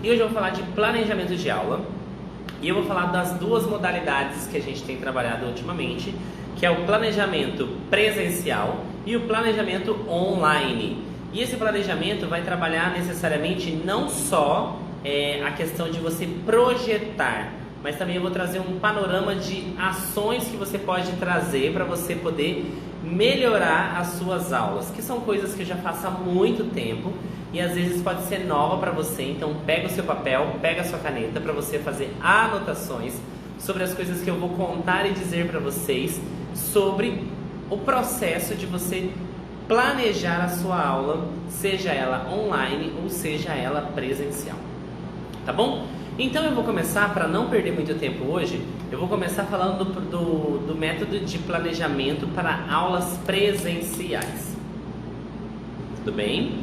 E hoje eu vou falar de planejamento de aula. E eu vou falar das duas modalidades que a gente tem trabalhado ultimamente, que é o planejamento presencial e o planejamento online. E esse planejamento vai trabalhar necessariamente não só a questão de você projetar, mas também eu vou trazer um panorama de ações que você pode trazer para você poder melhorar as suas aulas, que são coisas que eu já faço há muito tempo e às vezes pode ser nova para você. Então pega o seu papel, pega a sua caneta para você fazer anotações sobre as coisas que eu vou contar e dizer para vocês sobre o processo de você planejar a sua aula, seja ela online ou seja ela presencial, tá bom? Então eu vou começar, para não perder muito tempo hoje, eu vou começar falando do método de planejamento para aulas presenciais. Tudo bem?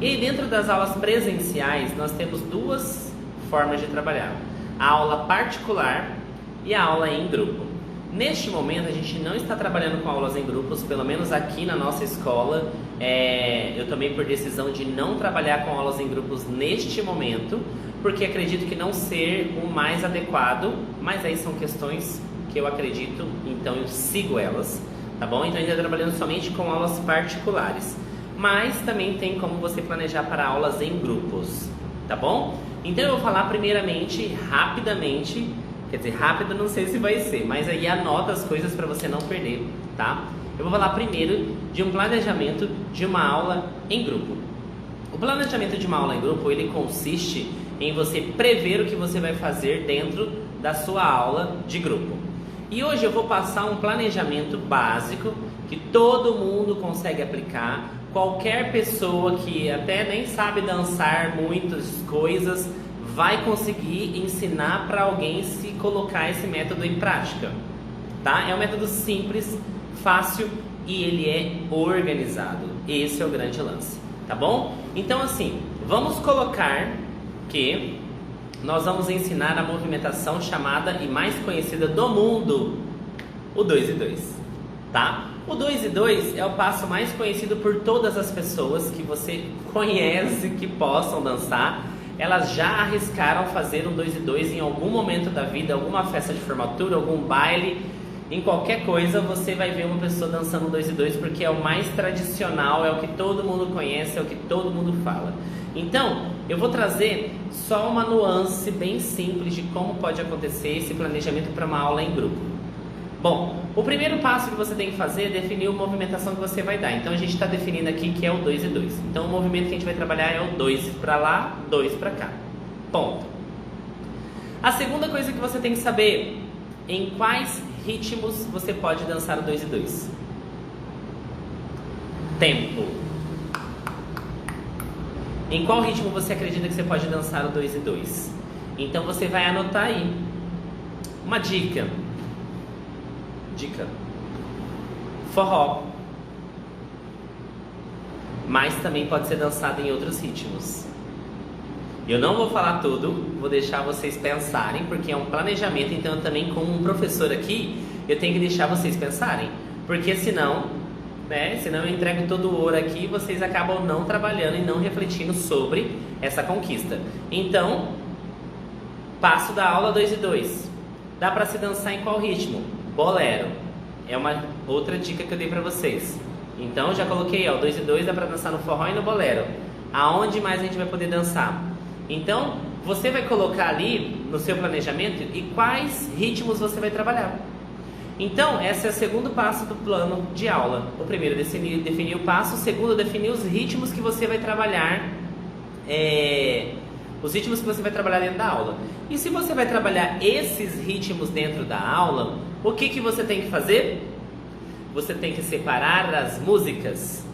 E aí dentro das aulas presenciais nós temos duas formas de trabalhar: a aula particular e a aula em grupo. Neste momento a gente não está trabalhando com aulas em grupos, pelo menos aqui na nossa escola. Eu tomei por decisão de não trabalhar com aulas em grupos neste momento, porque acredito que não ser o mais adequado, mas aí são questões que eu acredito, então eu sigo elas, tá bom? Então a gente está trabalhando somente com aulas particulares, mas também tem como você planejar para aulas em grupos, tá bom? Então eu vou falar primeiramente, rapidamente, quer dizer, rápido não sei se vai ser, mas aí anota as coisas para você não perder, tá? Eu vou falar primeiro de um planejamento de uma aula em grupo. O planejamento de uma aula em grupo, ele consiste em você prever o que você vai fazer dentro da sua aula de grupo. E hoje eu vou passar um planejamento básico que todo mundo consegue aplicar. Qualquer pessoa que até nem sabe dançar muitas coisas vai conseguir ensinar para alguém se colocar esse método em prática, tá? É um método simples, fácil e ele é organizado. Esse é o grande lance, tá bom? Então assim, vamos colocar que nós vamos ensinar a movimentação chamada e mais conhecida do mundo, o 2 e 2, tá? O 2 e 2 é o passo mais conhecido por todas as pessoas que você conhece que possam dançar. Elas já arriscaram fazer um 2 e 2 em algum momento da vida, alguma festa de formatura, algum baile, em qualquer coisa você vai ver uma pessoa dançando 2 e 2 porque é o mais tradicional, é o que todo mundo conhece, é o que todo mundo fala. Então, eu vou trazer só uma nuance bem simples de como pode acontecer esse planejamento para uma aula em grupo. Bom, o primeiro passo que você tem que fazer é definir a movimentação que você vai dar. Então a gente está definindo aqui que é o 2 e 2. Então o movimento que a gente vai trabalhar é o 2 para lá, 2 para cá. Ponto. A segunda coisa que você tem que saber: em quais ritmos você pode dançar o 2 e 2? Tempo. Em qual ritmo você acredita que você pode dançar o 2 e 2? Então você vai anotar aí. Uma dica. Forró. Mas também pode ser dançado em outros ritmos. Eu não vou falar tudo, vou deixar vocês pensarem, porque é um planejamento, então eu também, como um professor aqui, eu tenho que deixar vocês pensarem, porque senão eu entrego todo o ouro aqui e vocês acabam não trabalhando e não refletindo sobre essa conquista. Então, passo da aula 2 e 2. Dá para se dançar em qual ritmo? Bolero. É uma outra dica que eu dei para vocês. Então, já coloquei, o 2 e 2 dá para dançar no forró e no bolero. Aonde mais a gente vai poder dançar? Então, você vai colocar ali no seu planejamento e quais ritmos você vai trabalhar. Então, esse é o segundo passo do plano de aula. O primeiro, definir o passo. O segundo, definir os ritmos que você vai trabalhar. Os ritmos que você vai trabalhar dentro da aula. E se você vai trabalhar esses ritmos dentro da aula, o que você tem que fazer? Você tem que separar as músicas.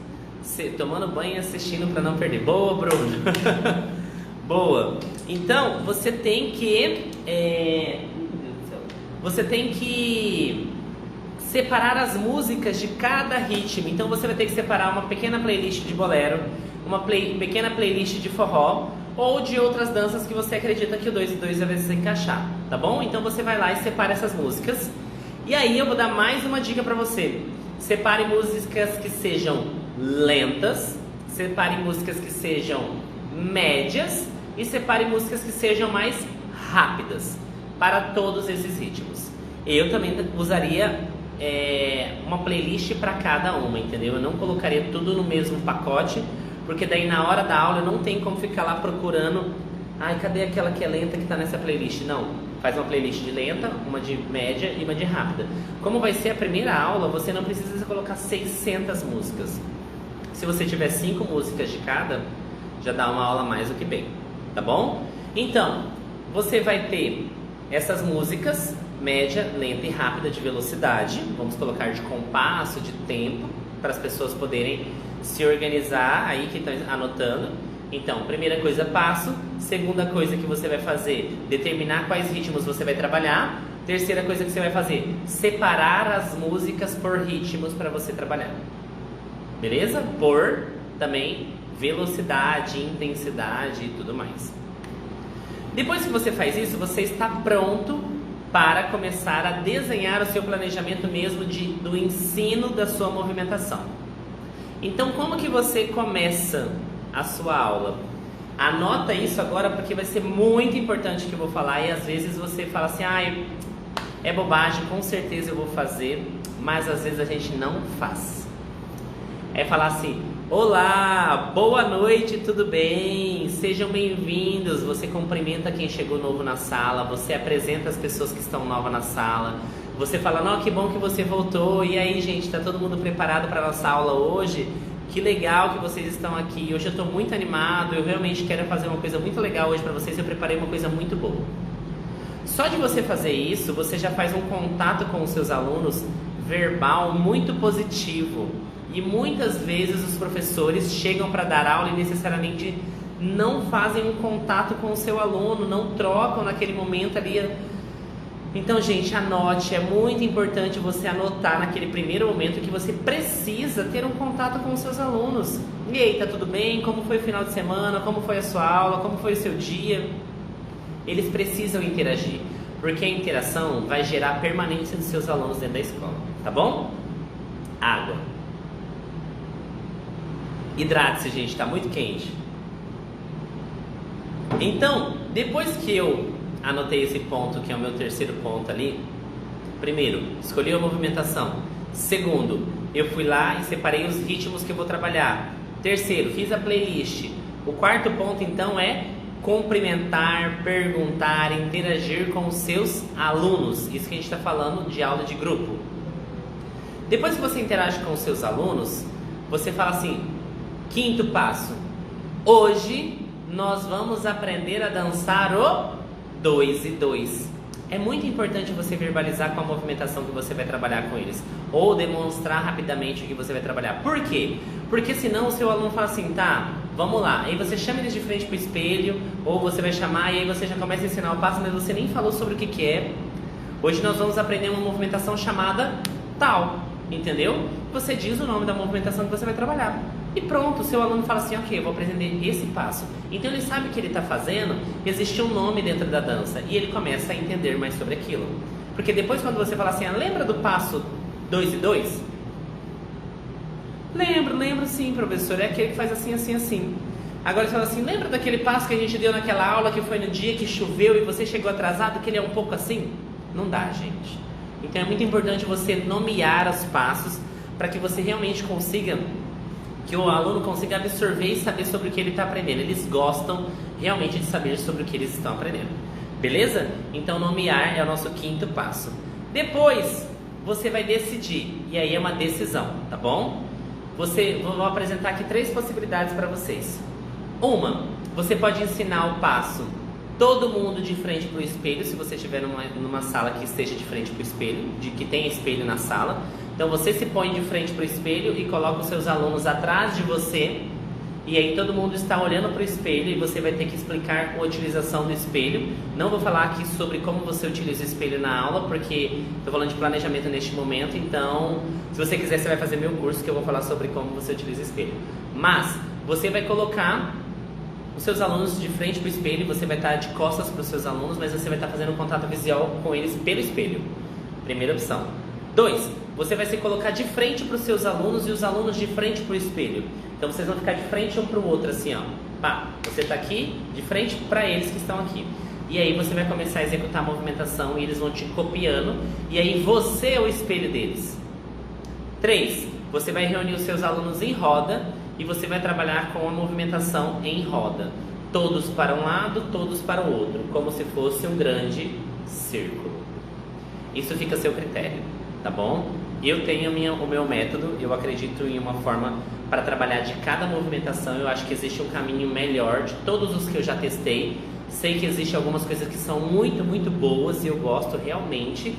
Tomando banho e assistindo para não perder. Boa, Bruno! Boa! Então, você tem que... Você tem que separar as músicas de cada ritmo. Então você vai ter que separar uma pequena playlist de bolero, uma pequena playlist de forró ou de outras danças que você acredita que o 2 e 2 vai se encaixar, tá bom? Então você vai lá e separa essas músicas. E aí eu vou dar mais uma dica pra você. Separe músicas que sejam lentas, separe músicas que sejam médias e separe músicas que sejam mais rápidas para todos esses ritmos. Eu também usaria uma playlist para cada uma, entendeu? Eu não colocaria tudo no mesmo pacote, porque daí na hora da aula eu não tenho como ficar lá procurando, ai, cadê aquela que é lenta que está nessa playlist? Não, faz uma playlist de lenta, uma de média e uma de rápida. Como vai ser a primeira aula, você não precisa colocar 600 músicas. Se você tiver 5 músicas de cada, já dá uma aula mais do que bem, tá bom? Então, você vai ter essas músicas, média, lenta e rápida de velocidade. Vamos colocar de compasso, de tempo, para as pessoas poderem se organizar aí que estão anotando. Então, primeira coisa, passo. Segunda coisa que você vai fazer, determinar quais ritmos você vai trabalhar. Terceira coisa que você vai fazer, separar as músicas por ritmos para você trabalhar. Beleza? Por também velocidade, intensidade e tudo mais. Depois que você faz isso, você está pronto para começar a desenhar o seu planejamento mesmo do ensino da sua movimentação. Então, como que você começa a sua aula? Anota isso agora, porque vai ser muito importante o que eu vou falar, e às vezes você fala assim, é bobagem, com certeza eu vou fazer, mas às vezes a gente não faz. É falar assim, olá, boa noite, tudo bem? Sejam bem-vindos. Você cumprimenta quem chegou novo na sala, você apresenta as pessoas que estão novas na sala, você fala, não, que bom que você voltou, e aí, gente, está todo mundo preparado para a nossa aula hoje? Que legal que vocês estão aqui, hoje eu estou muito animado, eu realmente quero fazer uma coisa muito legal hoje para vocês, eu preparei uma coisa muito boa. Só de você fazer isso, você já faz um contato com os seus alunos verbal muito positivo. E muitas vezes os professores chegam para dar aula e necessariamente não fazem um contato com o seu aluno, não trocam naquele momento ali. Então, gente, anote, é muito importante você anotar naquele primeiro momento que você precisa ter um contato com os seus alunos. E aí, tá tudo bem? Como foi o final de semana? Como foi a sua aula? Como foi o seu dia? Eles precisam interagir, porque a interação vai gerar permanência dos seus alunos dentro da escola, tá bom? Água. Hidrate-se, gente, está muito quente. Então, depois que eu anotei esse ponto, que é o meu terceiro ponto ali, primeiro, escolhi a movimentação. Segundo, eu fui lá e separei os ritmos que eu vou trabalhar. Terceiro, fiz a playlist. O quarto ponto, então, é cumprimentar, perguntar, interagir com os seus alunos. Isso que a gente está falando de aula de grupo. Depois que você interage com os seus alunos, você fala assim, quinto passo, hoje nós vamos aprender a dançar o 2 e 2. É muito importante você verbalizar com a movimentação que você vai trabalhar com eles, ou demonstrar rapidamente o que você vai trabalhar. Por quê? Porque senão o seu aluno fala assim, tá, vamos lá, aí você chama eles de frente para o espelho, ou você vai chamar e aí você já começa a ensinar o passo, mas você nem falou sobre o que é. Hoje nós vamos aprender uma movimentação chamada tal, entendeu? Você diz o nome da movimentação que você vai trabalhar. E pronto, o seu aluno fala assim, ok, eu vou aprender esse passo. Então ele sabe o que ele está fazendo, existe um nome dentro da dança, e ele começa a entender mais sobre aquilo. Porque depois quando você fala assim, lembra do passo 2 e 2? Lembro sim, professor, é aquele que faz assim, assim, assim. Agora você fala assim, lembra daquele passo que a gente deu naquela aula, que foi no dia que choveu e você chegou atrasado, que ele é um pouco assim? Não dá, gente. Então é muito importante você nomear os passos, para que você realmente consiga, que o aluno consiga absorver e saber sobre o que ele está aprendendo. Eles gostam realmente de saber sobre o que eles estão aprendendo. Beleza? Então nomear é o nosso quinto passo. Depois, você vai decidir. E aí é uma decisão, tá bom? Vou apresentar aqui 3 possibilidades para vocês. Uma, você pode ensinar o passo todo mundo de frente para o espelho, se você estiver numa sala que esteja de frente para o espelho, que tenha espelho na sala. Então você se põe de frente para o espelho e coloca os seus alunos atrás de você, e aí todo mundo está olhando para o espelho e você vai ter que explicar a utilização do espelho. Não vou falar aqui sobre como você utiliza o espelho na aula, porque estou falando de planejamento neste momento, então se você quiser você vai fazer meu curso que eu vou falar sobre como você utiliza o espelho. Mas você vai colocar os seus alunos de frente para o espelho, você vai estar de costas para os seus alunos, mas você vai estar fazendo um contato visual com eles pelo espelho. Primeira opção. 2, você vai se colocar de frente para os seus alunos e os alunos de frente para o espelho. Então vocês vão ficar de frente um para o outro assim, ó. Pá, você está aqui de frente para eles que estão aqui. E aí você vai começar a executar a movimentação e eles vão te copiando. E aí você é o espelho deles. 3. Você vai reunir os seus alunos em roda e você vai trabalhar com a movimentação em roda. Todos para um lado, todos para o outro, como se fosse um grande círculo. Isso fica a seu critério, tá bom? Eu tenho o meu método, eu acredito em uma forma para trabalhar de cada movimentação. Eu acho que existe um caminho melhor de todos os que eu já testei. Sei que existem algumas coisas que são muito, muito boas e eu gosto realmente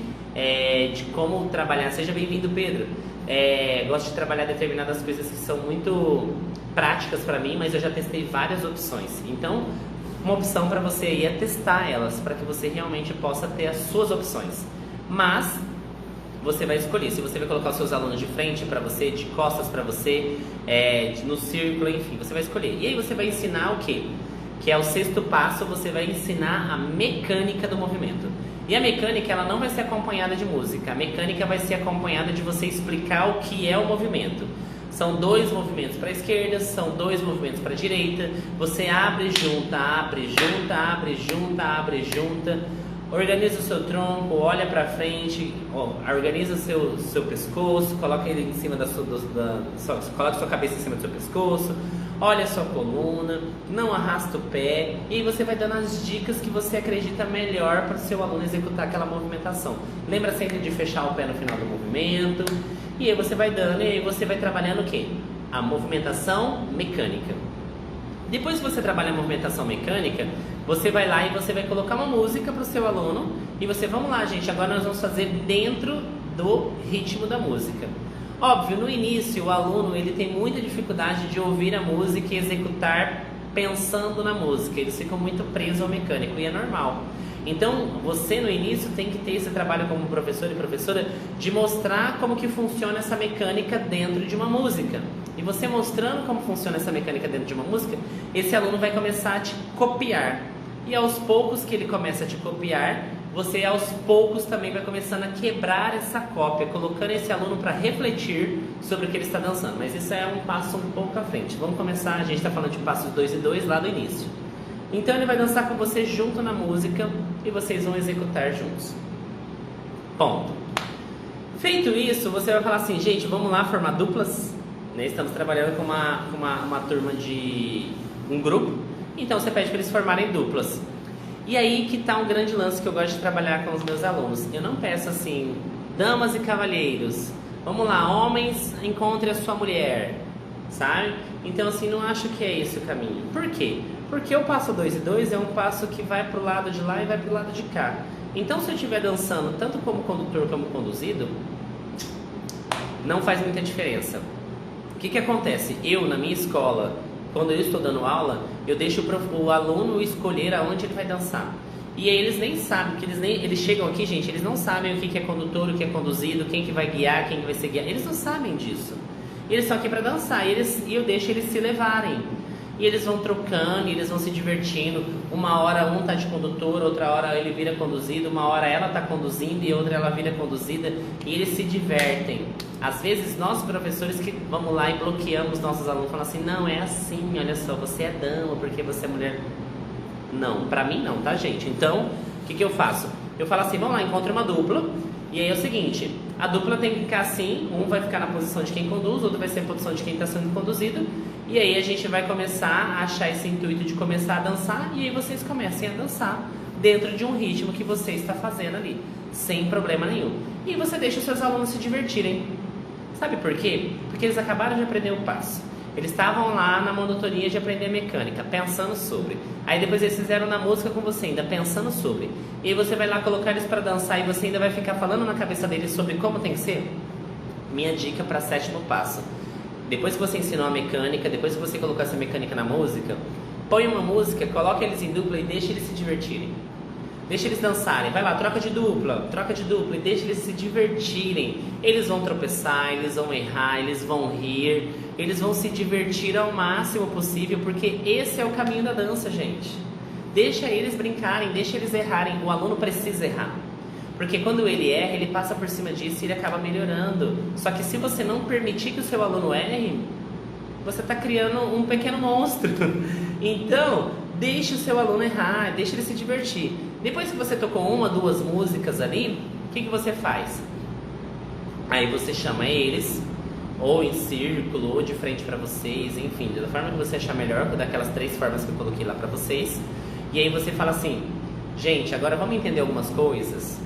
de como trabalhar. Seja bem-vindo, Pedro. Gosto de trabalhar determinadas coisas que são muito práticas para mim, mas eu já testei várias opções. Então, uma opção para você aí é testar elas, para que você realmente possa ter as suas opções. Mas você vai escolher se você vai colocar os seus alunos de frente para você, de costas para você, no círculo, enfim, você vai escolher. E aí você vai ensinar o quê? Que é o 6º passo, você vai ensinar a mecânica do movimento. E a mecânica, ela não vai ser acompanhada de música. A mecânica vai ser acompanhada de você explicar o que é o movimento. São 2 movimentos para a esquerda, são 2 movimentos para a direita. Você abre, junta, abre, junta, abre, junta, abre, junta. Organiza o seu tronco, olha para frente, organiza o seu pescoço, coloca ele em cima coloca sua cabeça em cima do seu pescoço, olha a sua coluna, não arrasta o pé, e aí você vai dando as dicas que você acredita melhor para o seu aluno executar aquela movimentação. Lembra sempre de fechar o pé no final do movimento, e aí você vai dando, e aí você vai trabalhando o quê? A movimentação mecânica. Depois que você trabalha a movimentação mecânica, você vai lá e você vai colocar uma música para o seu aluno e você, vamos lá, gente, agora nós vamos fazer dentro do ritmo da música. Óbvio, no início o aluno ele tem muita dificuldade de ouvir a música e executar pensando na música, eles ficam muito presos ao mecânico e é normal. Então, você no início tem que ter esse trabalho como professor e professora de mostrar como que funciona essa mecânica dentro de uma música. E você mostrando como funciona essa mecânica dentro de uma música, esse aluno vai começar a te copiar. E aos poucos que ele começa a te copiar, você aos poucos também vai começando a quebrar essa cópia, colocando esse aluno para refletir sobre o que ele está dançando. Mas isso é um passo um pouco à frente. Vamos começar, a gente está falando de passos 2 e 2 lá do início. Então ele vai dançar com você junto na música e vocês vão executar juntos. Ponto. Feito isso, você vai falar assim, gente, vamos lá formar duplas? Né? Estamos trabalhando com uma turma de um grupo, então você pede para eles formarem duplas. E aí que está um grande lance que eu gosto de trabalhar com os meus alunos. Eu não peço assim, damas e cavalheiros, vamos lá, homens, encontre a sua mulher, sabe? Então assim, não acho que é esse o caminho. Por quê? Porque o passo 2 e 2 é um passo que vai pro lado de lá e vai pro lado de cá. Então se eu estiver dançando tanto como condutor como conduzido, não faz muita diferença. O que acontece? Eu, na minha escola, quando eu estou dando aula, eu deixo o aluno escolher aonde ele vai dançar. E aí eles nem sabem, porque eles chegam aqui, gente, eles não sabem o que é condutor, o que é conduzido, quem que vai guiar, quem que vai ser guiado. Eles não sabem disso. Eles estão aqui para dançar e eu deixo eles se levarem. E eles vão trocando, e eles vão se divertindo. Uma hora um tá de condutor, outra hora ele vira conduzido, uma hora ela tá conduzindo e outra ela vira conduzida. E eles se divertem. Às vezes nós professores que vamos lá e bloqueamos nossos alunos, falando assim, não, é assim, olha só, você é dama porque você é mulher. Não, pra mim não, tá, gente? Então, o que eu faço? Eu falo assim, vamos lá, encontre uma dupla. E aí é o seguinte, a dupla tem que ficar assim, um vai ficar na posição de quem conduz, outro vai ser na posição de quem está sendo conduzido. E aí a gente vai começar a achar esse intuito de começar a dançar, e aí vocês comecem a dançar dentro de um ritmo que você está fazendo ali, sem problema nenhum. E você deixa os seus alunos se divertirem. Sabe por quê? Porque eles acabaram de aprender o passo. Eles estavam lá na monotonia de aprender mecânica, pensando sobre. Aí depois eles fizeram na música com você ainda, pensando sobre. E aí você vai lá colocar eles para dançar e você ainda vai ficar falando na cabeça deles sobre como tem que ser? Minha dica para 7º passo. Depois que você ensinou a mecânica, depois que você colocou essa mecânica na música, põe uma música, coloca eles em dupla e deixa eles se divertirem. Deixa eles dançarem, vai lá, troca de dupla e deixa eles se divertirem. Eles vão tropeçar, eles vão errar, eles vão rir, eles vão se divertir ao máximo possível, porque esse é o caminho da dança, gente. Deixa eles brincarem, deixa eles errarem, o aluno precisa errar. Porque quando ele erra, ele passa por cima disso e ele acaba melhorando. Só que se você não permitir que o seu aluno erre, você está criando um pequeno monstro. Então, deixe o seu aluno errar, deixe ele se divertir. Depois que você tocou 1 ou 2 músicas ali, o que você faz? Aí você chama eles, ou em círculo, ou de frente para vocês, enfim, da forma que você achar melhor, daquelas 3 formas que eu coloquei lá para vocês. E aí você fala assim, gente, agora vamos entender algumas coisas.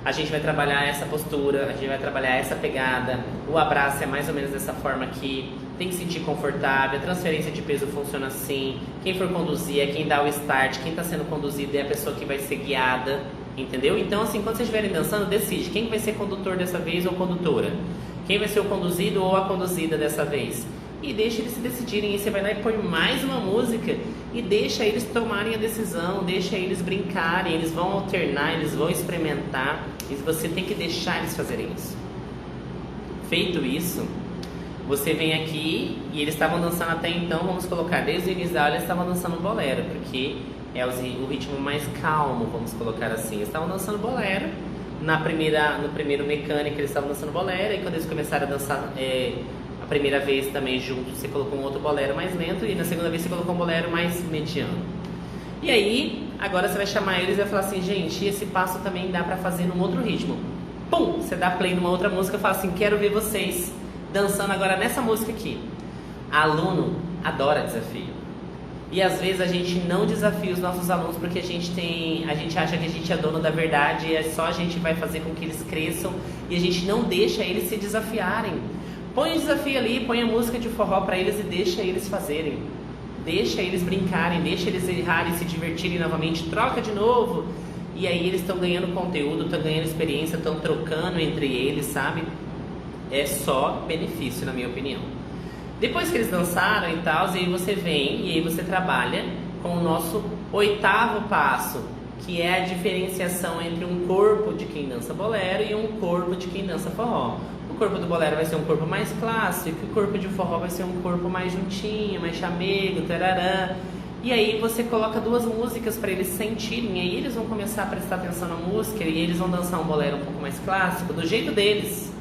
A gente vai trabalhar essa postura, a gente vai trabalhar essa pegada, o abraço é mais ou menos dessa forma aqui, tem que se sentir confortável, a transferência de peso funciona assim, quem for conduzir é quem dá o start, quem está sendo conduzido é a pessoa que vai ser guiada, entendeu? Então assim, quando vocês estiverem dançando, decide quem vai ser condutor dessa vez ou condutora, quem vai ser o conduzido ou a conduzida dessa vez. E deixa eles se decidirem, e você vai lá e põe mais uma música e deixa eles tomarem a decisão, deixa eles brincarem, eles vão alternar, eles vão experimentar, e você tem que deixar eles fazerem isso. Feito isso, você vem aqui, e eles estavam dançando até então, vamos colocar, desde o início da aula eles estavam dançando bolero, porque é o ritmo mais calmo, vamos colocar assim. Eles estavam dançando bolero, no primeiro mecânica eles estavam dançando bolero, e quando eles começaram a dançar... A primeira vez também junto você colocou um outro bolero mais lento, e na segunda vez você colocou um bolero mais mediano. E aí, agora você vai chamar eles e vai falar assim, gente, esse passo também dá pra fazer num outro ritmo. Pum! Você dá play numa outra música e fala assim, quero ver vocês dançando agora nessa música aqui. Aluno adora desafio. E às vezes a gente não desafia os nossos alunos porque a gente acha que a gente é dono da verdade, e é só a gente vai fazer com que eles cresçam, e a gente não deixa eles se desafiarem. Põe o desafio ali, põe a música de forró para eles e deixa eles fazerem. Deixa eles brincarem, deixa eles errarem, se divertirem novamente, troca de novo. E aí eles estão ganhando conteúdo, estão ganhando experiência, estão trocando entre eles, sabe? É só benefício, na minha opinião. Depois que eles dançaram e tal, e aí você vem e aí você trabalha com o nosso 8º passo, que é a diferenciação entre um corpo de quem dança bolero e um corpo de quem dança forró. O corpo do bolero vai ser um corpo mais clássico, o corpo de forró vai ser um corpo mais juntinho, mais chamego, tararã. E aí você coloca 2 músicas para eles sentirem, e aí eles vão começar a prestar atenção na música, e eles vão dançar um bolero um pouco mais clássico, do jeito deles.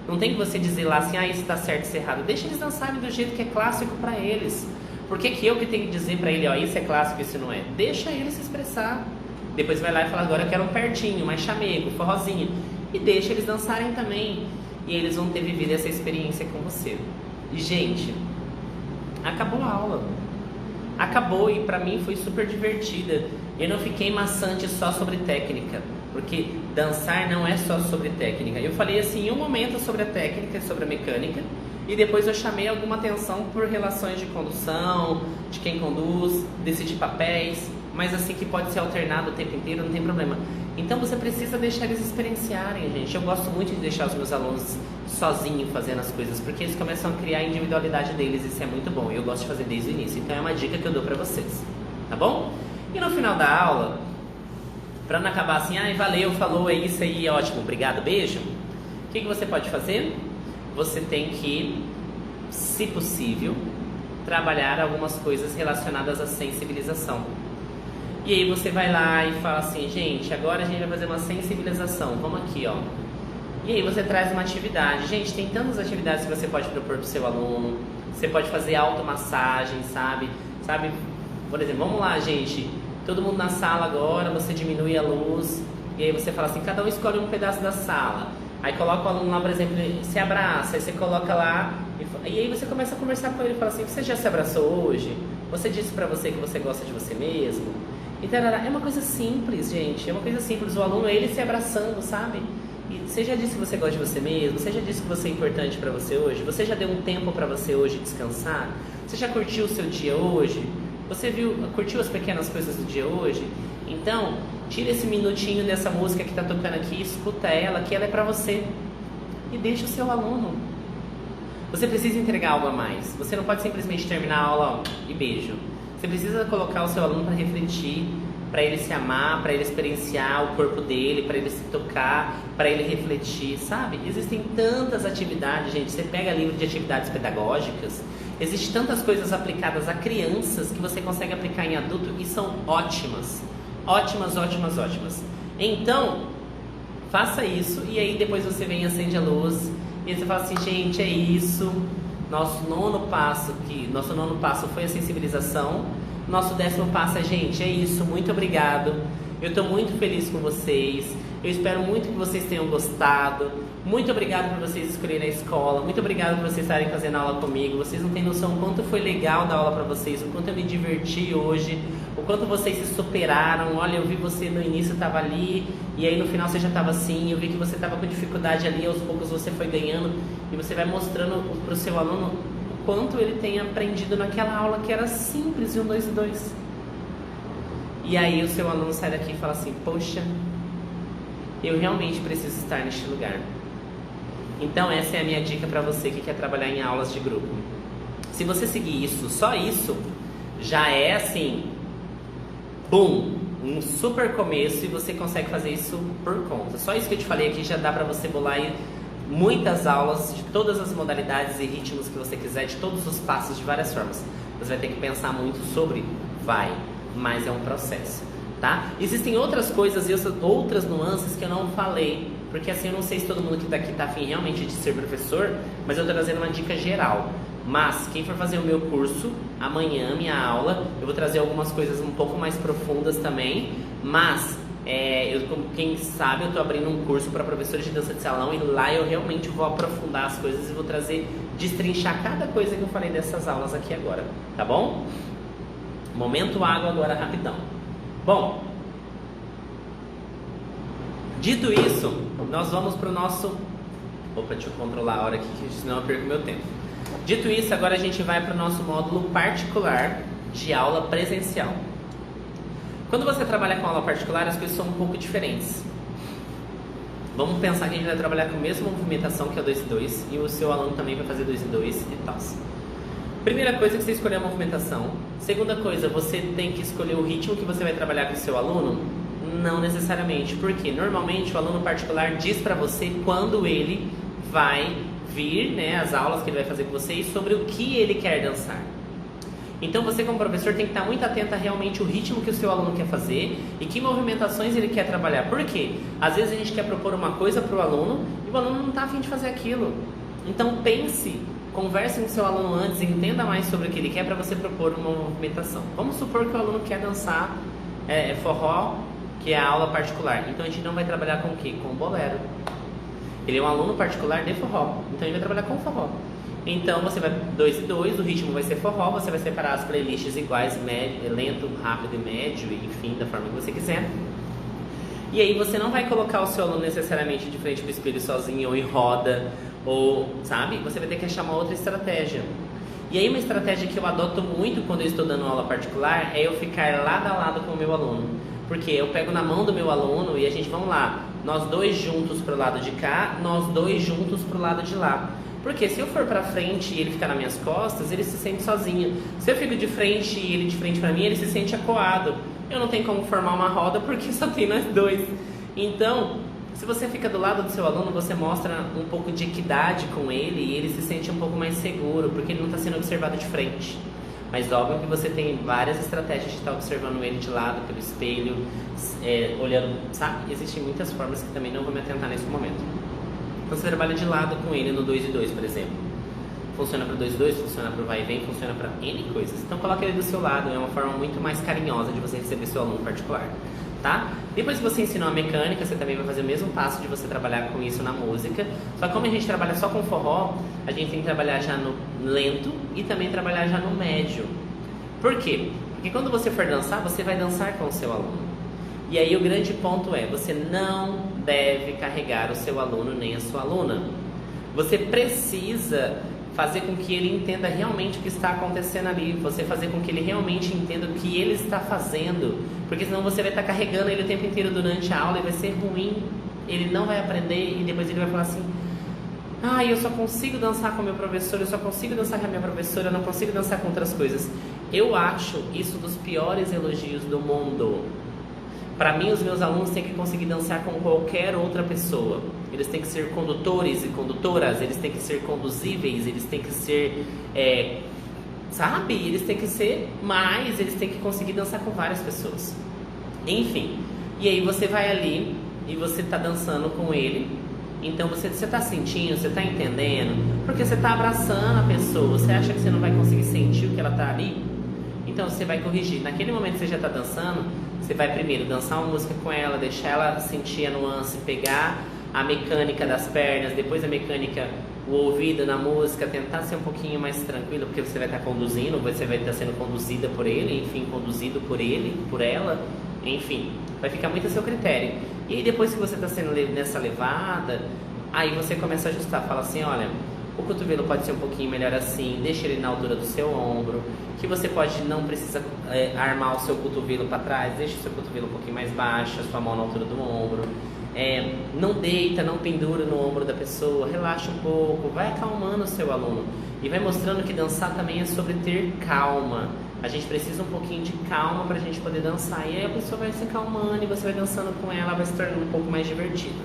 Não tem que você dizer lá assim, isso tá certo, isso é errado. Deixa eles dançarem do jeito que é clássico para eles. Por que eu que tenho que dizer para ele, isso é clássico, isso não é? Deixa ele se expressar. Depois vai lá e fala, agora eu quero um pertinho, mais chamego, forrozinho. E deixa eles dançarem também. E eles vão ter vivido essa experiência com você. E, gente, acabou a aula. Acabou, e pra mim foi super divertida. Eu não fiquei maçante só sobre técnica, porque dançar não é só sobre técnica. Eu falei assim, em um momento sobre a técnica, sobre a mecânica, e depois eu chamei alguma atenção por relações de condução, de quem conduz, decidir papéis, mas assim que pode ser alternado o tempo inteiro, não tem problema. Então você precisa deixar eles experienciarem, gente. Eu gosto muito de deixar os meus alunos sozinhos fazendo as coisas, porque eles começam a criar a individualidade deles, isso é muito bom, e eu gosto de fazer desde o início. Então é uma dica que eu dou pra vocês, tá bom? E no final da aula, pra não acabar assim, valeu, falou, é isso aí, ótimo, obrigado, beijo. O que você pode fazer? Você tem que, se possível, trabalhar algumas coisas relacionadas à sensibilização. E aí você vai lá e fala assim, gente, agora a gente vai fazer uma sensibilização, vamos aqui, ó. E aí você traz uma atividade. Gente, tem tantas atividades que você pode propor pro seu aluno. Você pode fazer automassagem, sabe? Por exemplo, vamos lá, gente, todo mundo na sala agora, você diminui a luz, e aí você fala assim, cada um escolhe um pedaço da sala. Aí coloca o aluno lá, por exemplo, se abraça, aí você coloca lá, e aí você começa a conversar com ele e fala assim, você já se abraçou hoje? Você disse pra você que você gosta de você mesmo? Então, é uma coisa simples, gente, é uma coisa simples, o aluno, ele se abraçando, sabe? E você já disse que você gosta de você mesmo? Você já disse que você é importante pra você hoje? Você já deu um tempo pra você hoje descansar? Você já curtiu o seu dia hoje? Você curtiu as pequenas coisas do dia hoje? Então, tira esse minutinho dessa música que tá tocando aqui, escuta ela, que ela é pra você. E deixa o seu aluno. Você precisa entregar algo a mais. Você não pode simplesmente terminar a aula, ó, e beijo. Você precisa colocar o seu aluno para refletir, para ele se amar, para ele experienciar o corpo dele, para ele se tocar, para ele refletir, sabe? Existem tantas atividades, gente. Você pega livro de atividades pedagógicas, existem tantas coisas aplicadas a crianças que você consegue aplicar em adulto e são ótimas. Ótimas, ótimas, ótimas. Então, faça isso e aí depois você vem e acende a luz e você fala assim, gente, é isso. Nosso nono passo foi a sensibilização. Nosso 10º passo é, gente, é isso, muito obrigado. Eu estou muito feliz com vocês. Eu espero muito que vocês tenham gostado. Muito obrigado por vocês escolherem a escola. Muito obrigado por vocês estarem fazendo aula comigo. Vocês não têm noção o quanto foi legal dar aula para vocês, o quanto eu me diverti hoje, o quanto vocês se superaram. Olha, eu vi você no início estava ali e aí no final você já estava assim. Eu vi que você estava com dificuldade ali, aos poucos você foi ganhando e você vai mostrando para o seu aluno o quanto ele tem aprendido naquela aula que era simples de 1, 2 e 2. E aí o seu aluno sai daqui e fala assim, poxa, eu realmente preciso estar neste lugar. Então essa é a minha dica para você que quer trabalhar em aulas de grupo. Se você seguir isso, só isso, já é assim, boom, um super começo e você consegue fazer isso por conta. Só isso que eu te falei aqui já dá para você bolar aí muitas aulas de todas as modalidades e ritmos que você quiser, de todos os passos, de várias formas. Você vai ter que pensar muito sobre, mas é um processo, tá? Existem outras coisas e outras nuances que eu não falei, porque assim, eu não sei se todo mundo que tá aqui tá afim realmente de ser professor, mas eu tô trazendo uma dica geral. Mas quem for fazer o meu curso, amanhã, minha aula, eu vou trazer algumas coisas um pouco mais profundas também, mas quem sabe eu tô abrindo um curso para professores de dança de salão e lá eu realmente vou aprofundar as coisas e vou trazer, destrinchar cada coisa que eu falei dessas aulas aqui agora, tá bom? Momento água agora, rapidão. Bom, dito isso, nós vamos para o nosso... Opa, deixa eu controlar a hora aqui, senão eu perco meu tempo. Dito isso, agora a gente vai para o nosso módulo particular de aula presencial. Quando você trabalha com aula particular, as coisas são um pouco diferentes. Vamos pensar que a gente vai trabalhar com a mesma movimentação que é o 2 e 2 e o seu aluno também vai fazer 2 e 2 e tal. Primeira coisa é que você escolher a movimentação. Segunda coisa, você tem que escolher o ritmo que você vai trabalhar com o seu aluno? Não necessariamente, porque normalmente o aluno particular diz para você quando ele vai vir, né, as aulas que ele vai fazer com você e sobre o que ele quer dançar. Então você como professor tem que estar muito atento a realmente o ritmo que o seu aluno quer fazer e que movimentações ele quer trabalhar. Por quê? Às vezes a gente quer propor uma coisa para o aluno e o aluno não está a fim de fazer aquilo. Então pense, converse com o seu aluno antes, entenda mais sobre o que ele quer para você propor uma movimentação. Vamos supor que o aluno quer dançar forró, que é a aula particular. Então a gente não vai trabalhar com o quê? Com bolero. Ele é um aluno particular de forró, então ele vai trabalhar com forró. Então você vai 2 e 2, o ritmo vai ser forró, você vai separar as playlists iguais, lento, rápido e médio, enfim, da forma que você quiser. E aí você não vai colocar o seu aluno necessariamente de frente para o espelho sozinho ou em roda, ou, sabe? Você vai ter que achar uma outra estratégia. E aí uma estratégia que eu adoto muito quando eu estou dando aula particular é eu ficar lado a lado com o meu aluno. Porque eu pego na mão do meu aluno e a gente, vamos lá, nós dois juntos pro lado de cá, nós dois juntos pro lado de lá. Porque se eu for pra frente e ele ficar nas minhas costas, ele se sente sozinho. Se eu fico de frente e ele de frente pra mim, ele se sente acuado. Eu não tenho como formar uma roda porque só tem nós dois. Então, se você fica do lado do seu aluno, você mostra um pouco de equidade com ele e ele se sente um pouco mais seguro, porque ele não está sendo observado de frente. Mas óbvio que você tem várias estratégias de estar observando ele de lado, pelo espelho, olhando, sabe? Existem muitas formas que também não vou me atentar nesse momento. Então você trabalha de lado com ele no 2 e 2, por exemplo. Funciona para 2 e 2, funciona para o vai e vem, funciona para N coisas. Então coloca ele do seu lado, é uma forma muito mais carinhosa de você receber seu aluno particular, tá? Depois que você ensinou a mecânica, você também vai fazer o mesmo passo de você trabalhar com isso na música. Só que como a gente trabalha só com forró, a gente tem que trabalhar já no lento e também trabalhar já no médio. Por quê? Porque quando você for dançar, você vai dançar com o seu aluno. E aí o grande ponto é, você não deve carregar o seu aluno nem a sua aluna. Você precisa fazer com que ele entenda realmente o que está acontecendo ali, você fazer com que ele realmente entenda o que ele está fazendo, porque senão você vai estar carregando ele o tempo inteiro durante a aula e vai ser ruim, ele não vai aprender e depois ele vai falar assim, eu só consigo dançar com o meu professor, eu só consigo dançar com a minha professora, eu não consigo dançar com outras coisas. Eu acho isso dos piores elogios do mundo. Para mim, os meus alunos têm que conseguir dançar com qualquer outra pessoa. Eles têm que ser condutores e condutoras, eles têm que ser conduzíveis, eles têm que ser, sabe? Eles têm que ser mais, eles têm que conseguir dançar com várias pessoas. Enfim, e aí você vai ali e você está dançando com ele Então você está sentindo, você está entendendo, porque você está abraçando a pessoa, você acha que você não vai conseguir sentir o que ela está ali? Então você vai corrigir. Naquele momento que você já está dançando, você vai primeiro dançar uma música com ela, deixar ela sentir a nuance, pegar a mecânica das pernas, depois a mecânica, o ouvido na música, tentar ser um pouquinho mais tranquilo, porque você vai estar conduzindo, você vai estar sendo conduzida por ele, enfim, conduzido por ele, por ela, enfim, vai ficar muito a seu critério. E aí depois que você está sendo nessa levada, aí você começa a ajustar, fala assim, olha, o cotovelo pode ser um pouquinho melhor assim, deixa ele na altura do seu ombro, que você não precisa armar o seu cotovelo para trás, deixa o seu cotovelo um pouquinho mais baixo, a sua mão na altura do ombro. Não deita, não pendura no ombro da pessoa, relaxa um pouco, vai acalmando o seu aluno e vai mostrando que dançar também é sobre ter calma. A gente precisa um pouquinho de calma para a gente poder dançar, e aí a pessoa vai se acalmando e você vai dançando com ela, vai se tornando um pouco mais divertido.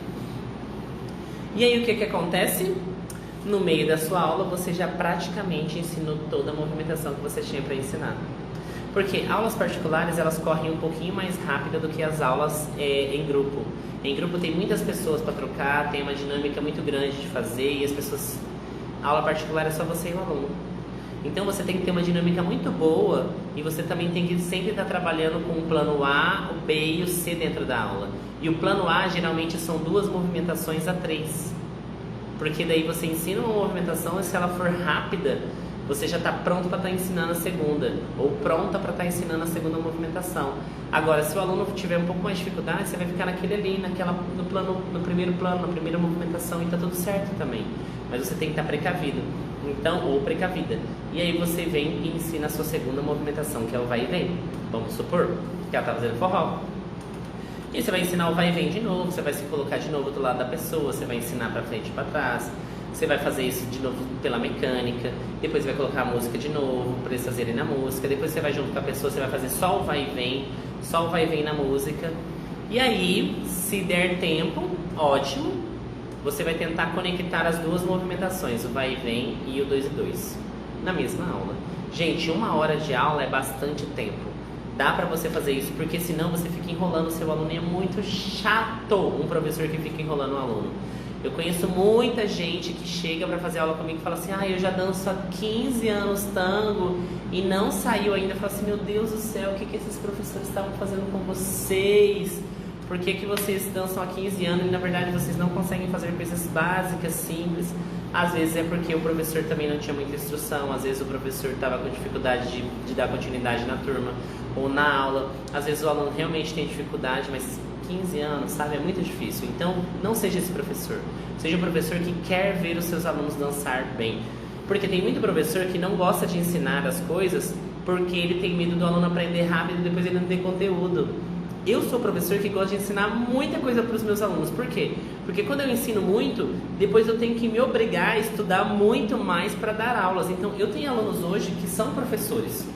E aí o que acontece? No meio da sua aula você já praticamente ensinou toda a movimentação que você tinha para ensinar. Porque aulas particulares, elas correm um pouquinho mais rápido do que as aulas em grupo. Em grupo tem muitas pessoas para trocar, tem uma dinâmica muito grande de fazer, e as pessoas... A aula particular é só você e o aluno. Então você tem que ter uma dinâmica muito boa, e você também tem que sempre estar trabalhando com o plano A, o B e o C dentro da aula. E o plano A geralmente são 2 movimentações a 3. Porque daí você ensina uma movimentação, e se ela for rápida, você já está pronto para estar ensinando a segunda, ou pronta para estar ensinando a segunda movimentação. Agora, se o aluno tiver um pouco mais de dificuldade, você vai ficar naquele ali, no primeiro plano, na primeira movimentação, e está tudo certo também. Mas você tem que estar precavido, então, ou precavida. E aí você vem e ensina a sua segunda movimentação, que é o vai e vem. Vamos supor que ela está fazendo forró. E você vai ensinar o vai e vem de novo, você vai se colocar de novo do lado da pessoa, você vai ensinar para frente e para trás. Você vai fazer isso de novo pela mecânica, depois você vai colocar a música de novo, para eles fazerem na música, depois você vai junto com a pessoa, você vai fazer só o vai e vem na música. E aí, se der tempo, ótimo, você vai tentar conectar as 2 movimentações, o vai e vem e o 2 e 2, na mesma aula. Gente, 1 hora de aula é bastante tempo. Dá pra você fazer isso, porque senão você fica enrolando o seu aluno, e é muito chato um professor que fica enrolando o aluno. Eu conheço muita gente que chega para fazer aula comigo e fala assim, eu já danço há 15 anos tango e não saiu ainda. Eu falo assim, meu Deus do céu, o que esses professores estavam fazendo com vocês? Por que vocês dançam há 15 anos e na verdade vocês não conseguem fazer coisas básicas, simples? Às vezes é porque o professor também não tinha muita instrução, às vezes o professor estava com dificuldade de dar continuidade na turma ou na aula, às vezes o aluno realmente tem dificuldade, mas 15 anos, sabe? É muito difícil. Então, não seja esse professor. Seja um professor que quer ver os seus alunos dançar bem. Porque tem muito professor que não gosta de ensinar as coisas porque ele tem medo do aluno aprender rápido e depois ele não ter conteúdo. Eu sou professor que gosta de ensinar muita coisa para os meus alunos. Por quê? Porque quando eu ensino muito, depois eu tenho que me obrigar a estudar muito mais para dar aulas. Então, eu tenho alunos hoje que são professores.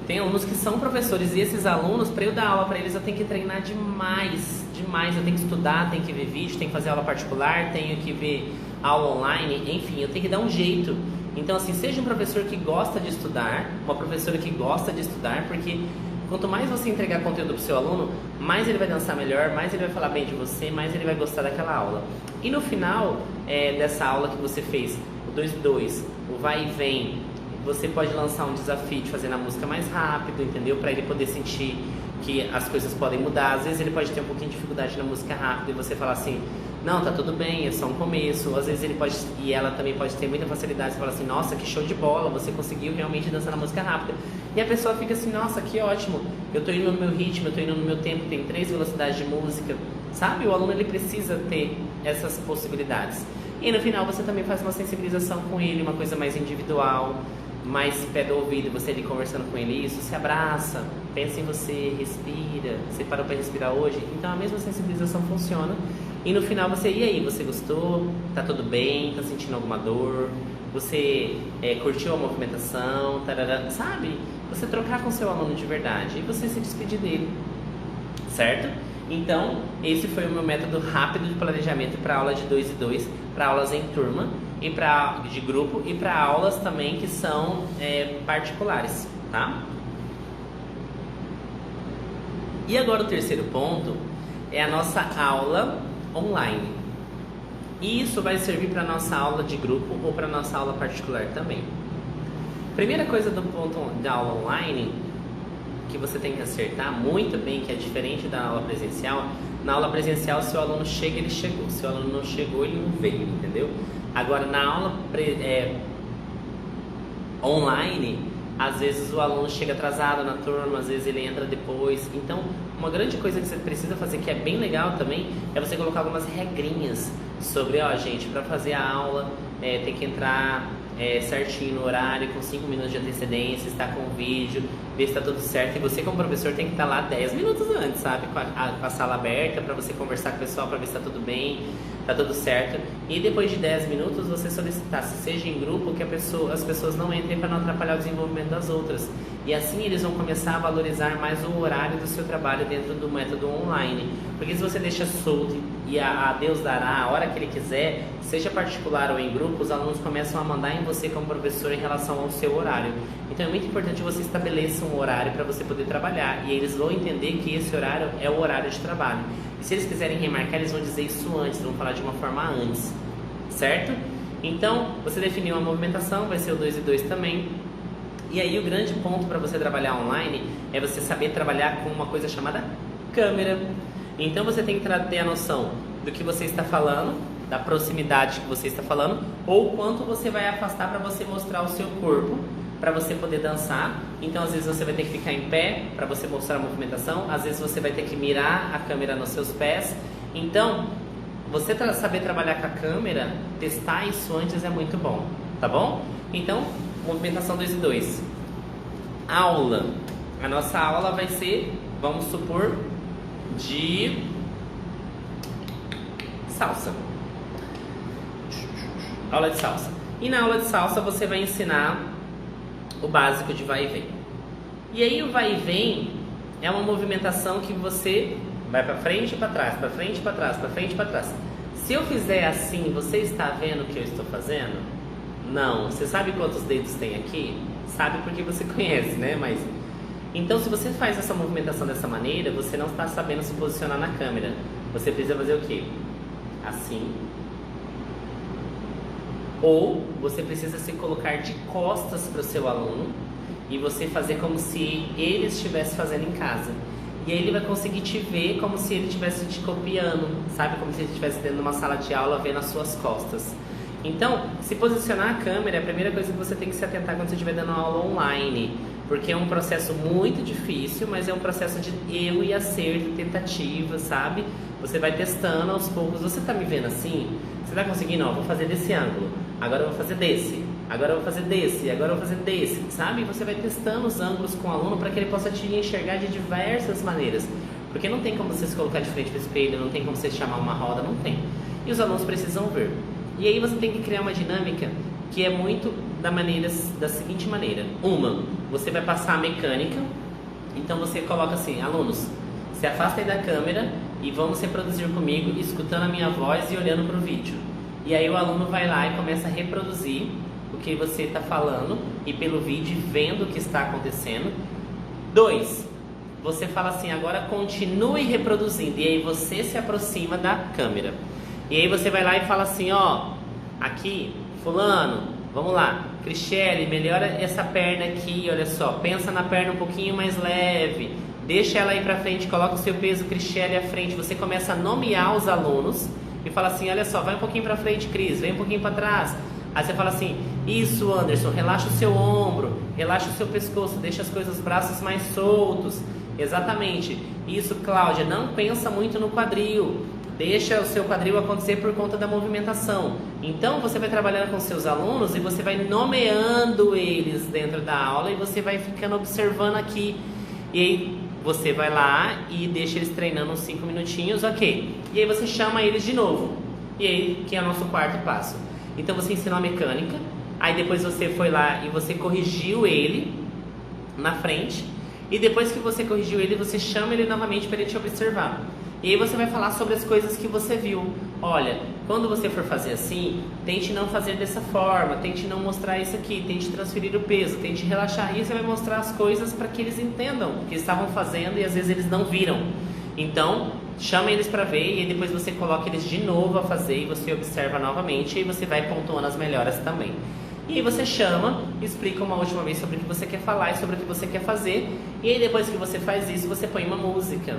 Tem alunos que são professores, e esses alunos, para eu dar aula para eles, eu tenho que treinar demais. Eu tenho que estudar, tenho que ver vídeo, tenho que fazer aula particular, tenho que ver aula online, enfim, eu tenho que dar um jeito. Então, assim, seja um professor que gosta de estudar, uma professora que gosta de estudar, porque quanto mais você entregar conteúdo para o seu aluno, mais ele vai dançar melhor, mais ele vai falar bem de você, mais ele vai gostar daquela aula. E no final dessa aula que você fez, o 2 e 2, o vai e vem, você pode lançar um desafio de fazer na música mais rápido, entendeu? Para ele poder sentir que as coisas podem mudar. Às vezes ele pode ter um pouquinho de dificuldade na música rápida e você falar assim, não, tá tudo bem, é só um começo. Às vezes ele pode, e ela também pode ter muita facilidade, você fala assim, nossa, que show de bola, você conseguiu realmente dançar na música rápida. E a pessoa fica assim, nossa, que ótimo, eu tô indo no meu ritmo, eu tô indo no meu tempo, tem 3 velocidades de música, sabe? O aluno, ele precisa ter essas possibilidades. E no final você também faz uma sensibilização com ele, uma coisa mais individual, mais pé do ouvido, você ali conversando com ele, isso, se abraça, pensa em você, respira, você parou para respirar hoje? Então a mesma sensibilização funciona. E no final você, e aí, você gostou? Tá tudo bem? Tá sentindo alguma dor? Você curtiu a movimentação? Tarará, sabe? Você trocar com seu aluno de verdade e você se despedir dele, certo? Então, esse foi o meu método rápido de planejamento para aula de 2 e 2, para aulas em turma, e de grupo, e para aulas também que são particulares, tá? E agora o terceiro ponto é a nossa aula online. E isso vai servir para nossa aula de grupo ou para nossa aula particular também. Primeira coisa do ponto da aula online que você tem que acertar muito bem, que é diferente da aula presencial. Na aula presencial, se o aluno chega, ele chegou. Se o aluno não chegou, ele não veio, entendeu? Agora, na aula online, às vezes o aluno chega atrasado na turma, às vezes ele entra depois. Então, uma grande coisa que você precisa fazer, que é bem legal também, é você colocar algumas regrinhas sobre, ó, gente, para fazer a aula, tem que entrar certinho no horário, com 5 minutos de antecedência, estar com o vídeo, ver se está tudo certo. E você, como professor, tem que estar lá 10 minutos antes, sabe? Com a sala aberta, para você conversar com o pessoal, para ver se está tudo bem, está tudo certo. E depois de 10 minutos, você solicitar, se seja em grupo, que as pessoas não entrem para não atrapalhar o desenvolvimento das outras. E assim eles vão começar a valorizar mais o horário do seu trabalho dentro do método online. Porque se você deixa solto e a Deus dará a hora que Ele quiser, seja particular ou em grupo, os alunos começam a mandar em você como professor em relação ao seu horário. Então é muito importante que você estabeleça um horário para você poder trabalhar. E eles vão entender que esse horário é o horário de trabalho. E se eles quiserem remarcar, eles vão dizer isso antes, vão falar de uma forma antes. Certo? Então, você definiu a movimentação, vai ser o 2 e 2 também. E aí o grande ponto para você trabalhar online é você saber trabalhar com uma coisa chamada câmera. Então você tem que ter a noção do que você está falando, da proximidade que você está falando, ou quanto você vai afastar para você mostrar o seu corpo, para você poder dançar. Então às vezes você vai ter que ficar em pé para você mostrar a movimentação, às vezes você vai ter que mirar a câmera nos seus pés. Então, você saber trabalhar com a câmera, testar isso antes é muito bom, tá bom? Então, movimentação 2 e 2. Aula. A nossa aula vai ser, vamos supor, de salsa. Aula de salsa. E na aula de salsa você vai ensinar o básico de vai e vem. E aí o vai e vem é uma movimentação que você vai para frente e para trás, para frente e para trás, para frente e para trás. Se eu fizer assim, você está vendo o que eu estou fazendo? Não. Você sabe quantos dedos tem aqui? Sabe porque você conhece, né? Mas então, se você faz essa movimentação dessa maneira, você não está sabendo se posicionar na câmera. Você precisa fazer o quê? Assim. Ou você precisa se colocar de costas para o seu aluno e você fazer como se ele estivesse fazendo em casa. E aí ele vai conseguir te ver como se ele estivesse te copiando, sabe? Como se ele estivesse dentro de uma sala de aula vendo as suas costas. Então, se posicionar a câmera é a primeira coisa que você tem que se atentar quando você estiver dando aula online. Porque é um processo muito difícil, mas é um processo de erro e acerto, tentativa, sabe? Você vai testando aos poucos. Você tá me vendo assim? Você tá conseguindo? Ó, vou fazer desse ângulo. Agora eu vou fazer desse. Agora eu vou fazer desse. Agora eu vou fazer desse, sabe? Você vai testando os ângulos com o aluno para que ele possa te enxergar de diversas maneiras. Porque não tem como você se colocar de frente para o espelho, não tem como você chamar uma roda, não tem. E os alunos precisam ver. E aí você tem que criar uma dinâmica que é muito da seguinte maneira. Uma, você vai passar a mecânica. Então você coloca assim, alunos, se afastem da câmera e vamos reproduzir comigo, escutando a minha voz e olhando para o vídeo. E aí o aluno vai lá e começa a reproduzir o que você está falando e pelo vídeo vendo o que está acontecendo. 2, você fala assim, agora continue reproduzindo. E aí você se aproxima da câmera. E aí você vai lá e fala assim, ó, aqui, fulano, vamos lá, Cristiele, melhora essa perna aqui, olha só, pensa na perna um pouquinho mais leve, deixa ela aí pra frente, coloca o seu peso, Cristiele, à frente. Você começa a nomear os alunos e fala assim, olha só, vai um pouquinho pra frente, Cris, vem um pouquinho pra trás. Aí você fala assim, isso, Anderson, relaxa o seu ombro, relaxa o seu pescoço, deixa as coisas, os braços mais soltos. Exatamente. Isso, Cláudia, não pensa muito no quadril. Deixa o seu quadril acontecer por conta da movimentação. Então, você vai trabalhando com seus alunos e você vai nomeando eles dentro da aula e você vai ficando observando aqui. E aí, você vai lá e deixa eles treinando uns 5 minutinhos, ok. E aí, você chama eles de novo. E aí, que é o nosso quarto passo. Então, você ensinou a mecânica. Aí, depois você foi lá e você corrigiu ele na frente. E depois que você corrigiu ele, você chama ele novamente para ele te observar. E aí você vai falar sobre as coisas que você viu. Olha, quando você for fazer assim, tente não fazer dessa forma, tente não mostrar isso aqui, tente transferir o peso, tente relaxar. E você vai mostrar as coisas para que eles entendam o que estavam fazendo e às vezes eles não viram. Então, chama eles para ver e depois você coloca eles de novo a fazer e você observa novamente e você vai pontuando as melhoras também. E aí você chama, explica uma última vez sobre o que você quer falar e sobre o que você quer fazer. E aí depois que você faz isso, você põe uma música.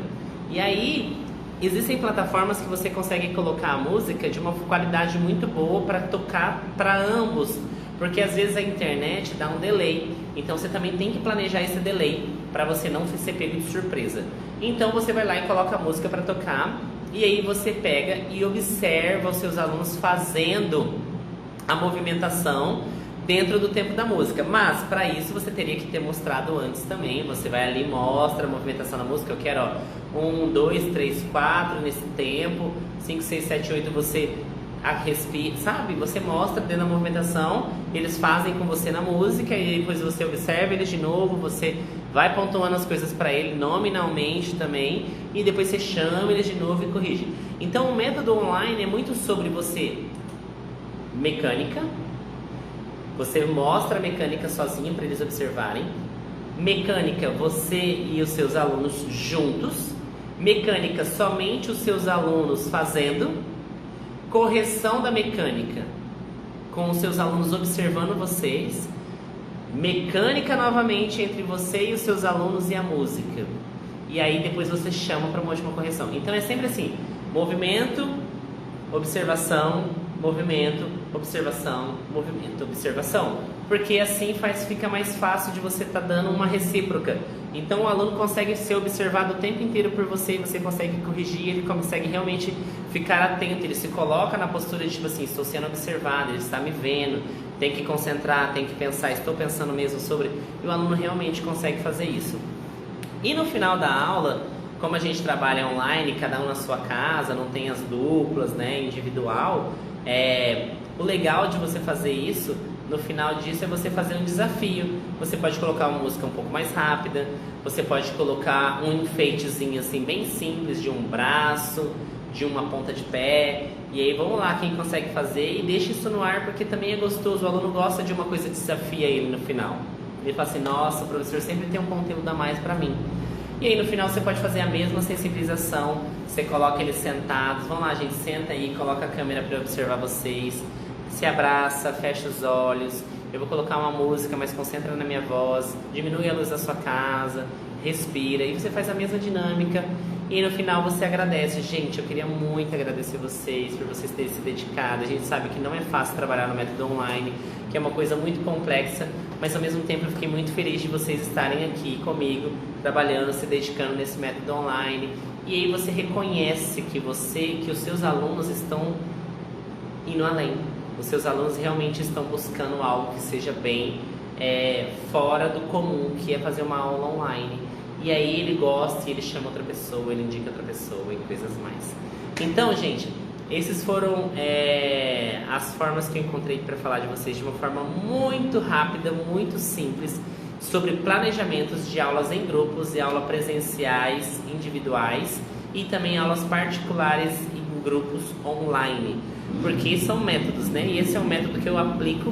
E aí existem plataformas que você consegue colocar a música de uma qualidade muito boa para tocar para ambos. Porque às vezes a internet dá um delay. Então você também tem que planejar esse delay para você não ser pego de surpresa. Então você vai lá e coloca a música para tocar. E aí você pega e observa os seus alunos fazendo a movimentação dentro do tempo da música, mas para isso você teria que ter mostrado antes também. Você vai ali, mostra a movimentação da música. Eu quero 1, 2, 3, 4 nesse tempo, 5, 6, 7, 8 você respira, sabe? Você mostra dentro da movimentação, eles fazem com você na música e depois você observa eles de novo, você vai pontuando as coisas para ele nominalmente também e depois você chama eles de novo e corrige. Então o método online é muito sobre você mecânica. Você mostra a mecânica sozinho para eles observarem. Mecânica, você e os seus alunos juntos. Mecânica, somente os seus alunos fazendo. Correção da mecânica, com os seus alunos observando vocês. Mecânica novamente entre você e os seus alunos e a música. E aí depois você chama para uma última correção. Então é sempre assim: movimento, observação, movimento, observação, movimento, observação, porque assim fica mais fácil de você estar dando uma recíproca. Então o aluno consegue ser observado o tempo inteiro por você, você consegue corrigir, ele consegue realmente ficar atento, ele se coloca na postura de tipo assim, estou sendo observado, ele está me vendo, tem que concentrar, tem que pensar, estou pensando mesmo sobre, e o aluno realmente consegue fazer isso. E no final da aula, como a gente trabalha online, cada um na sua casa, não tem as duplas, né, individual, o legal de você fazer isso, no final disso, é você fazer um desafio. Você pode colocar uma música um pouco mais rápida, você pode colocar um enfeitezinho assim bem simples de um braço, de uma ponta de pé, e aí vamos lá, quem consegue fazer, e deixa isso no ar, porque também é gostoso, o aluno gosta de uma coisa que desafia ele no final. Ele fala assim, nossa, o professor sempre tem um conteúdo a mais para mim. E aí no final você pode fazer a mesma sensibilização, você coloca eles sentados, vamos lá gente, senta aí, coloca a câmera para observar vocês, se abraça, fecha os olhos, eu vou colocar uma música, mas concentra na minha voz, diminui a luz da sua casa, respira, e você faz a mesma dinâmica, e no final você agradece. Gente, eu queria muito agradecer vocês, por vocês terem se dedicado. A gente sabe que não é fácil trabalhar no método online, que é uma coisa muito complexa, mas ao mesmo tempo eu fiquei muito feliz de vocês estarem aqui comigo, trabalhando, se dedicando nesse método online, e aí você reconhece que os seus alunos estão indo além. Os seus alunos realmente estão buscando algo que seja bem fora do comum, que é fazer uma aula online. E aí ele gosta, e ele chama outra pessoa, ele indica outra pessoa e coisas mais. Então, gente, esses foram as formas que eu encontrei para falar de vocês de uma forma muito rápida, muito simples, sobre planejamentos de aulas em grupos e aulas presenciais, individuais e também aulas particulares em grupos online. Porque são métodos, né? E esse é um método que eu aplico